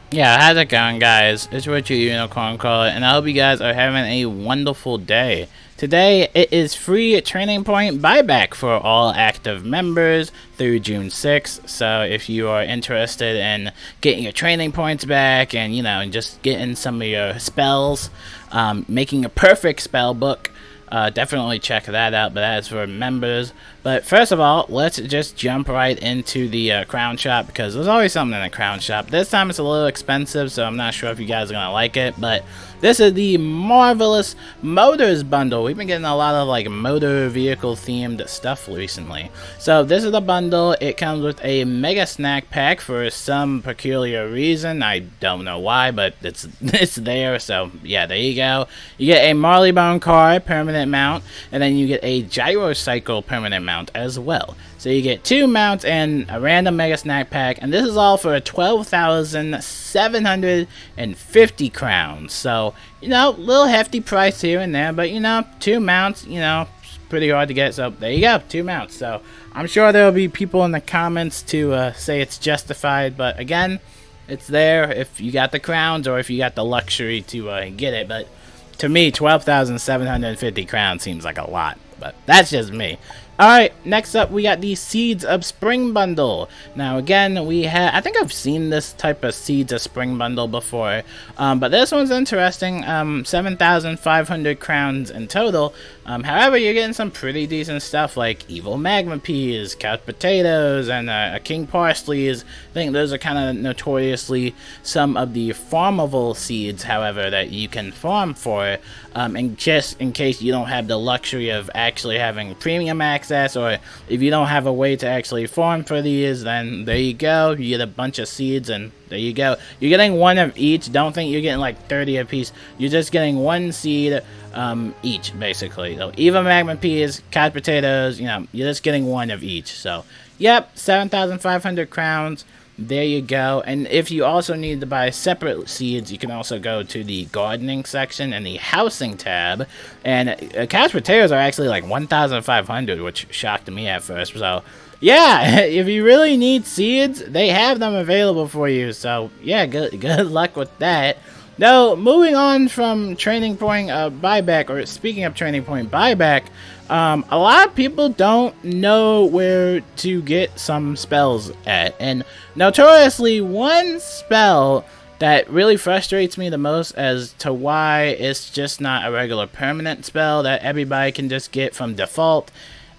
Yeah, how's it going, guys? It's Richard Unicorn Caller, and I hope you guys are having a wonderful day. Today, it is free Training Point buyback for all active members through June 6th. So, if you are interested in getting your training points back and, just getting some of your spells, making a perfect spell book, definitely check that out, but that is for members. But first of all, let's just jump right into the crown shop, because there's always something in the crown shop. This time it's a little expensive, so I'm not sure if you guys are going to like it, but this is the Marvelous Motors bundle. We've been getting a lot of like motor vehicle themed stuff recently. So this is the bundle. It comes with a mega snack pack for some peculiar reason. I don't know why, but it's there. So yeah, there you go. You get a Marleybone car permanent mount, and then you get a gyrocycle permanent mount as well. So you get 2 mounts and a random mega snack pack, and this is all for 12,750 crowns. So, little hefty price here and there, but 2 mounts, it's pretty hard to get. So there you go, 2 mounts. So I'm sure there'll be people in the comments to say it's justified, but again, it's there if you got the crowns or if you got the luxury to get it. But to me, 12,750 crowns seems like a lot, but that's just me. Alright, next up we got the Seeds of Spring bundle. Now again, I think I've seen this type of Seeds of Spring bundle before, but this one's interesting. 7,500 crowns in total. However, you're getting some pretty decent stuff like Evil Magma Peas, Couch Potatoes, and King Parsley's. I think those are kind of notoriously some of the farmable seeds, however, that you can farm for, and just in case you don't have the luxury of actually having premium access, or if you don't have a way to actually farm for these, then there you go. You get a bunch of seeds, and there you go. You're getting one of each. Don't think you're getting like 30 a piece. You're just getting one seed each, basically. So Evil Magma Peas, Couch Potatoes, you're just getting one of each. So yep, 7,500 crowns. There you go. And if you also need to buy separate seeds, you can also go to the gardening section and the housing tab. And Couch Potatoes are actually like 1,500, which shocked me at first. So yeah, if you really need seeds, they have them available for you. So yeah, good luck with that. Now, moving on from Training Point buyback, or speaking of Training Point buyback, a lot of people don't know where to get some spells at. And notoriously, one spell that really frustrates me the most as to why it's just not a regular permanent spell that everybody can just get from default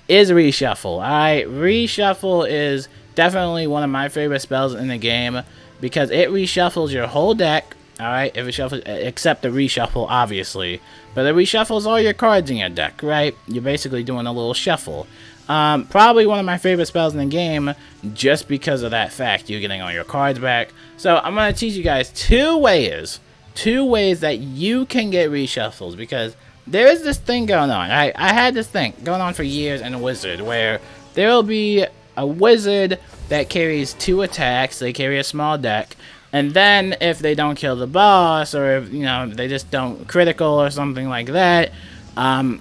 is Reshuffle. Alright, Reshuffle is definitely one of my favorite spells in the game because it reshuffles your whole deck. Alright, if it shuffles, except the reshuffle, obviously. But it reshuffles all your cards in your deck, right? You're basically doing a little shuffle. Probably one of my favorite spells in the game, just because of that fact. You're getting all your cards back. So, I'm going to teach you guys two ways that you can get reshuffles, because there is this thing going on. I had this thing going on for years in a wizard, where there will be a wizard that carries 2 attacks. They carry a small deck. And then, if they don't kill the boss, or if, they just don't critical or something like that,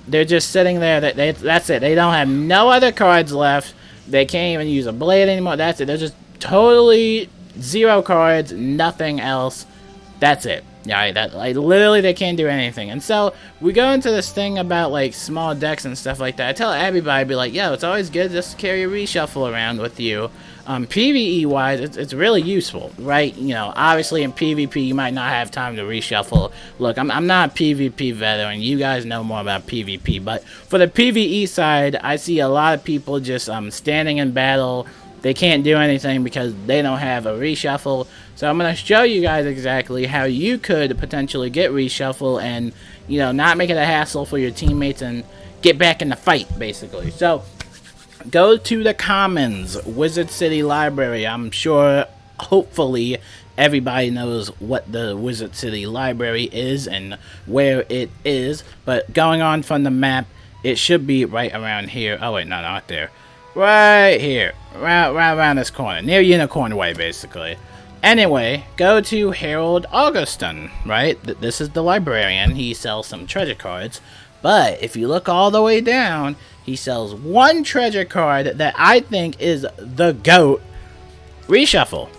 they're just sitting there. That's it. They don't have no other cards left. They can't even use a blade anymore. That's it. They're just totally 0 cards, nothing else. That's it. Yeah, literally they can't do anything. And so we go into this thing about like small decks and stuff like that. I tell everybody, be like, yo, it's always good just to carry a reshuffle around with you. PvE wise, it's really useful, right? Obviously in PvP you might not have time to reshuffle. Look, I'm not a PvP veteran. You guys know more about PvP, but for the PvE side, I see a lot of people just standing in battle. They can't do anything because they don't have a reshuffle. So I'm going to show you guys exactly how you could potentially get reshuffle and, not make it a hassle for your teammates and get back in the fight, basically. So go to the Commons, Wizard City Library. I'm sure, hopefully, everybody knows what the Wizard City Library is and where it is. But going on from the map, it should be right around here. Oh, wait, no, not there. Right here, right around this corner, near Unicorn Way, basically. Anyway, go to Harold Augustin, right? This is the librarian. He sells some treasure cards, but if you look all the way down, he sells one treasure card that I think is the GOAT, Reshuffle.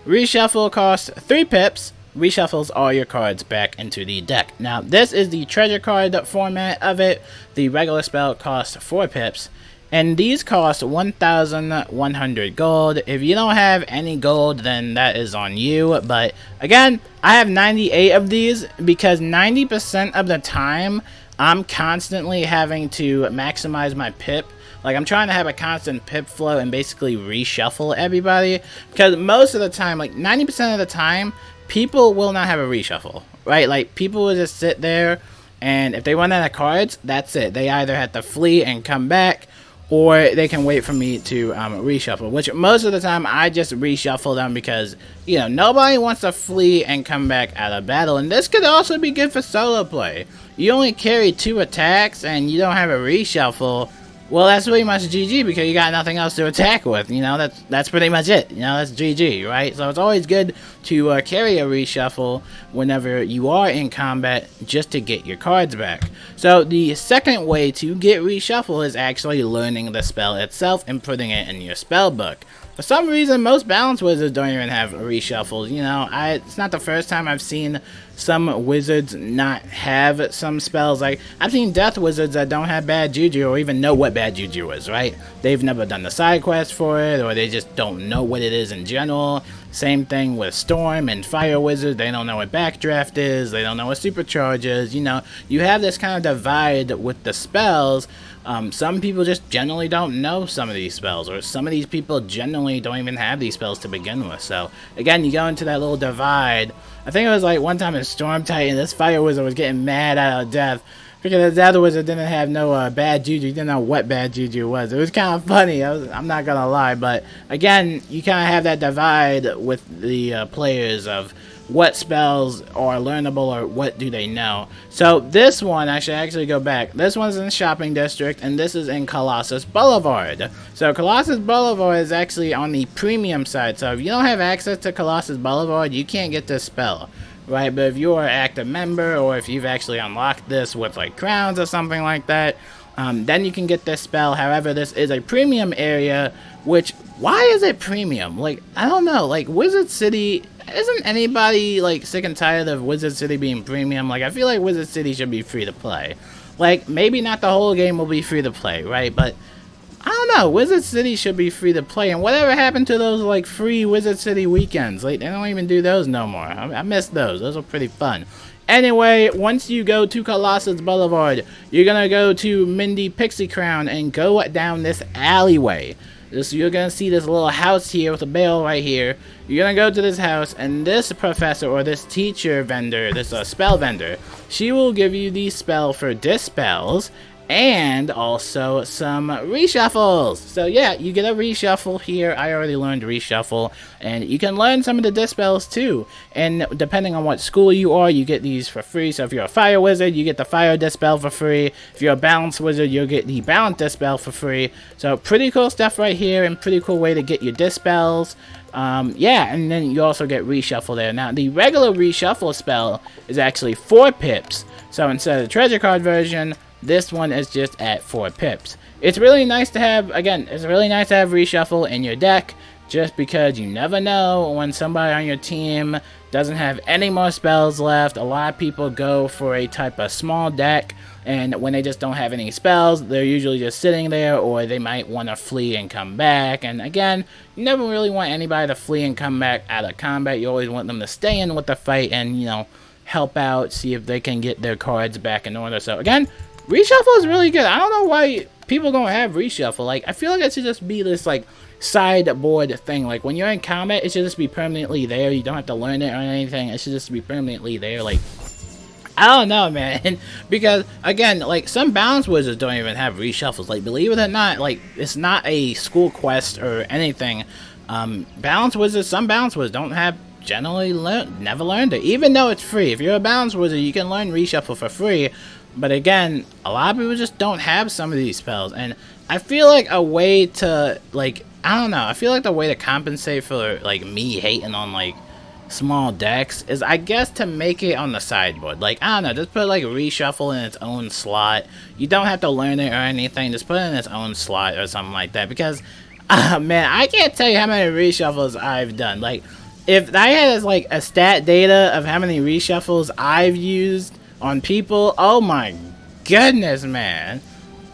Reshuffle costs 3 pips. Reshuffles all your cards back into the deck. Now, this is the treasure card format of it. The regular spell costs 4 pips. And these cost 1,100 gold. If you don't have any gold, then that is on you. But again, I have 98 of these because 90% of the time, I'm constantly having to maximize my pip. Like, I'm trying to have a constant pip flow and basically reshuffle everybody. Because most of the time, like 90% of the time, people will not have a reshuffle, right? Like, people will just sit there, and if they run out of cards, that's it. They either have to flee and come back, or they can wait for me to reshuffle, which most of the time I just reshuffle them because, you know, nobody wants to flee and come back out of battle. And this could also be good for solo play. You only carry 2 attacks and you don't have a reshuffle. Well, that's pretty much GG because you got nothing else to attack with. You know, that's pretty much it. You know, that's GG, right? So it's always good to carry a reshuffle whenever you are in combat just to get your cards back. So the second way to get reshuffle is actually learning the spell itself and putting it in your spell book. For some reason, most balance wizards don't even have reshuffles. You know, it's not the first time I've seen some wizards not have some spells. Like, I've seen death wizards that don't have bad juju or even know what bad juju is, right? They've never done the side quest for it, or they just don't know what it is in general. Same thing with storm and fire wizards. They don't know what backdraft is. They don't know what supercharge is. You know, you have this kind of divide with the spells. Some people just generally don't know some of these spells, or some of these people generally don't even have these spells to begin with. So again, you go into that little divide. I think it was like one time in Storm Titan, this fire wizard was getting mad out of death because the other wizard didn't have no bad juju. He didn't know what bad juju was. It was kind of funny. I'm not gonna lie, but again, you kind of have that divide with the players of what spells are learnable or what do they know. So this one, I should actually go back. This one's in the shopping district, and this is in Colossus Boulevard. So Colossus Boulevard is actually on the premium side. So if you don't have access to Colossus Boulevard, you can't get this spell, right? But if you're an active member, or if you've actually unlocked this with like crowns or something like that, then you can get this spell. However, this is a premium area, which, why is it premium? Like, I don't know, like Wizard City, isn't anybody like sick and tired of Wizard City being premium? Like, I feel like Wizard City should be free to play. Like, maybe not the whole game will be free to play, right? But I don't know, Wizard City should be free to play. And whatever happened to those like free Wizard City weekends? Like, they don't even do those no more. I miss those. Those were pretty fun. Anyway, once you go to Colossus Boulevard, you're gonna go to Mindy Pixie Crown and go down this alleyway. You're gonna see this little house here with a bell right here. You're gonna go to this house, and this professor or this teacher vendor, this spell vendor, she will give you the spell for dispels and also some reshuffles. So yeah, you get a reshuffle here. I already learned reshuffle, and you can learn some of the dispels too. And depending on what school you are, you get these for free. So if you're a fire wizard, you get the fire dispel for free. If you're a balance wizard, you'll get the balance dispel for free. So pretty cool stuff right here, and pretty cool way to get your dispels. Yeah, and then you also get reshuffle there. Now, the regular reshuffle spell is actually 4 pips. So instead of the treasure card version, this one is just at 4 pips. It's really nice to have, again, it's really nice to have reshuffle in your deck, just because you never know when somebody on your team doesn't have any more spells left. A lot of people go for a type of small deck, and when they just don't have any spells, they're usually just sitting there, or they might want to flee and come back. And again, you never really want anybody to flee and come back out of combat. You always want them to stay in with the fight and, you know, help out, see if they can get their cards back in order. So again, reshuffle is really good. I don't know why people don't have reshuffle. Like, I feel like it should just be this like sideboard thing. Like, when you're in combat, it should just be permanently there. You don't have to learn it or anything. It should just be permanently there. Like, I don't know, man. Because again, like, some balance wizards don't even have reshuffles. Like, believe it or not, like, it's not a school quest or anything. Balance wizards, some balance wizards don't have, generally never learned it, even though it's free. If you're a balance wizard, you can learn reshuffle for free. But again, a lot of people just don't have some of these spells, and I feel like a way to, like, I don't know, I feel like the way to compensate for, like, me hating on, like, small decks is, I guess, to make it on the sideboard. Like, I don't know, just put, like, reshuffle in its own slot. You don't have to learn it or anything, just put it in its own slot or something like that, because, man, I can't tell you how many reshuffles I've done. Like, if I had like a stat data of how many reshuffles I've used on people, oh my goodness, man.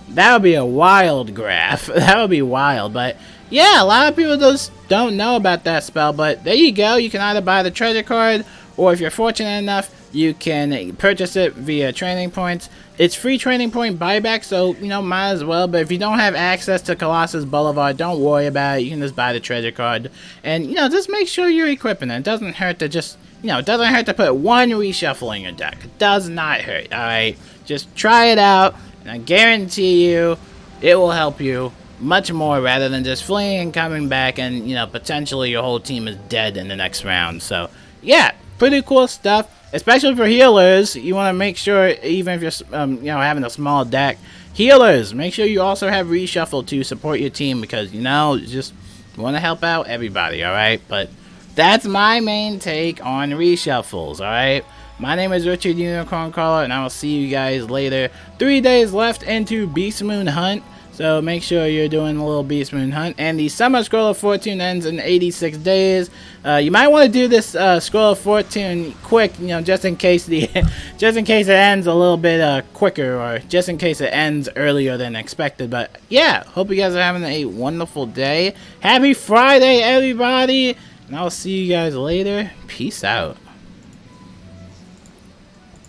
That would be a wild graph. That would be wild. But yeah, a lot of people just don't know about that spell. But there you go. You can either buy the treasure card, or if you're fortunate enough, you can purchase it via training points. It's free training point buyback, so, you know, might as well. But if you don't have access to Colossus Boulevard, don't worry about it. You can just buy the treasure card. And, you know, just make sure you're equipping it. It doesn't hurt to just, you know, it doesn't hurt to put one reshuffle in your deck. It does not hurt, alright? Just try it out, and I guarantee you it will help you much more rather than just fleeing and coming back and, you know, potentially your whole team is dead in the next round. So, yeah, pretty cool stuff. Especially for healers, you want to make sure, even if you're, you know, having a small deck, healers, make sure you also have reshuffle to support your team because, you know, you just want to help out everybody, alright? But that's my main take on reshuffles, alright? My name is Richard Unicorn Caller, and I will see you guys later. 3 days left into Beast Moon Hunt. So make sure you're doing a little Beast Moon Hunt. And the Summer Scroll of Fortune ends in 86 days. You might want to do this Scroll of Fortune quick, you know, just in case just in case it ends a little bit quicker, or just in case it ends earlier than expected. But yeah, hope you guys are having a wonderful day. Happy Friday, everybody, and I'll see you guys later. Peace out.